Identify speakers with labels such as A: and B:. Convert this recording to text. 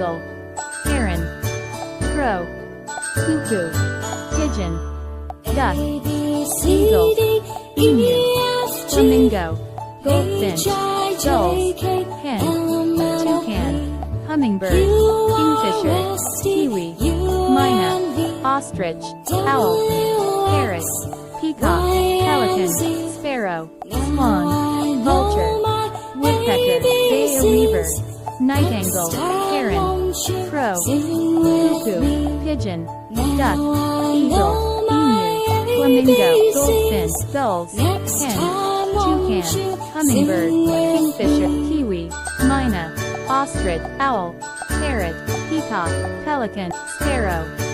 A: eagle, heron, crow, cuckoo, pigeon, duck, eagle, emu, flamingo, goldfinch, gulls, hen, toucan, hummingbird, kingfisher, kiwi, myna, ostrich, owl, parrot, peacock, pelican, sparrow, swan, vulture, woodpecker, day weaver, nightingale, heron, crow, cuckoo, pigeon, duck, eagle, emu, flamingo, goldfinch, gulls, hen, toucan, hummingbird, kingfisher, kiwi, myna, ostrich, owl, parrot, peacock, pelican, sparrow.